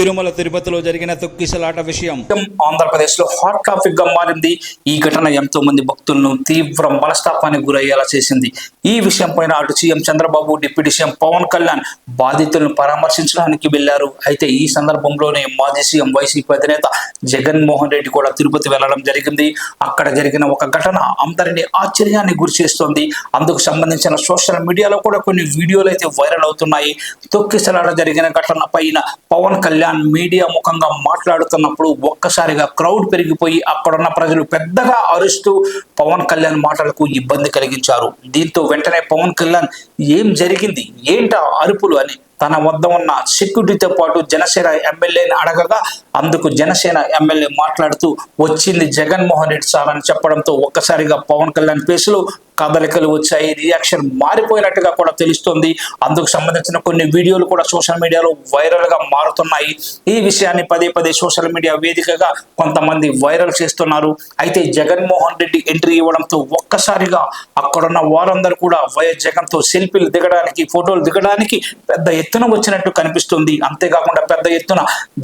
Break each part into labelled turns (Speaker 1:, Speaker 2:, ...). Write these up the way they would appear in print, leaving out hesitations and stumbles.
Speaker 1: తిరుమల తిరుపతిలో జరిగిన తొక్కిసలాట విషయం
Speaker 2: ఆంధ్రప్రదేశ్ లో హాట్ టాపిక్ గా మారింది. ఈ ఘటన ఎంతో మంది భక్తులను తీవ్ర మనస్తాపానికి గురయ్యేలా చేసింది. ఈ విషయం పైన అటు CM Chandrababu, deputy CM Pawan Kalyan బాధితులను పరామర్శించడానికి వెళ్లారు. అయితే ఈ సందర్భంలోనే మాజీ సీఎం వైసీపీ అధినేత జగన్మోహన్ రెడ్డి కూడా తిరుపతి వెళ్లడం జరిగింది. అక్కడ జరిగిన ఒక ఘటన అందరినీ ఆశ్చర్యానికి గురి చేస్తోంది. అందుకు సంబంధించిన సోషల్ మీడియాలో కూడా కొన్ని వీడియోలు అయితే వైరల్ అవుతున్నాయి. తొక్కిసలాట జరిగిన ఘటన పైన పవన్ కళ్యాణ్ మీడియా ముఖంగా మాట్లాడుతున్నప్పుడు ఒక్కసారిగా క్రౌడ్ పెరిగిపోయి అక్కడున్న ప్రజలు పెద్దగా అరుస్తూ పవన్ కళ్యాణ్ మాటలకు ఇబ్బంది కలిగించారు. దీంతో వెంటనే పవన్ కళ్యాణ్ ఏం జరిగింది, ఏంటా అరుపులు అని తన వద్ద ఉన్న సెక్యూరిటీతో పాటు జనసేన ఎమ్మెల్యేని అడగగా అందుకు జనసేన ఎమ్మెల్యే మాట్లాడుతూ వచ్చింది జగన్మోహన్ రెడ్డి సార్ అని చెప్పడంతో ఒక్కసారిగా పవన్ కళ్యాణ్ ఫేసులో కదలికలు వచ్చాయి. రియాక్షన్ మారిపోయినట్టుగా కూడా తెలుస్తోంది. అందుకు సంబంధించిన కొన్ని వీడియోలు కూడా సోషల్ మీడియాలో వైరల్ గా మారుతున్నాయి. ఈ విషయాన్ని పదే పదే సోషల్ మీడియా వేదికగా కొంతమంది వైరల్ చేస్తున్నారు. అయితే జగన్మోహన్ రెడ్డి ఎంట్రీ ఇవ్వడంతో ఒక్కసారిగా అక్కడున్న వారందరూ కూడా వైఎస్ జగన్ తో సెల్ఫీలు దిగడానికి, ఫోటోలు దిగడానికి పెద్ద ఎత్తున వచ్చినట్టు కనిపిస్తుంది. అంతేకాకుండా పెద్ద ఎత్తున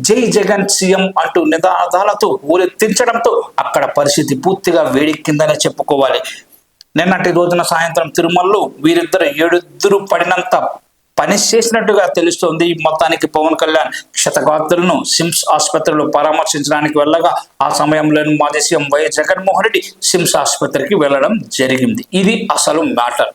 Speaker 2: జై జగన్ సీఎం అంటూ నినాదాలతో ఊరెత్తించడంతో అక్కడ పరిస్థితి పూర్తిగా వేడెక్కిందనే చెప్పుకోవాలి. నిన్నటి రోజున సాయంత్రం తిరుమలలో వీరిద్దరు ఏడుద్దురు పడినంత పని చేసినట్టుగా తెలుస్తోంది. మొత్తానికి పవన్ కళ్యాణ్ క్షతగాత్రులను సిమ్స్ ఆసుపత్రిలో పరామర్శించడానికి వెళ్ళగా ఆ సమయంలో మాజీ సీఎం వైఎస్ జగన్మోహన్ రెడ్డి సిమ్స్ ఆసుపత్రికి వెళ్ళడం జరిగింది. ఇది అసలు మ్యాటర్.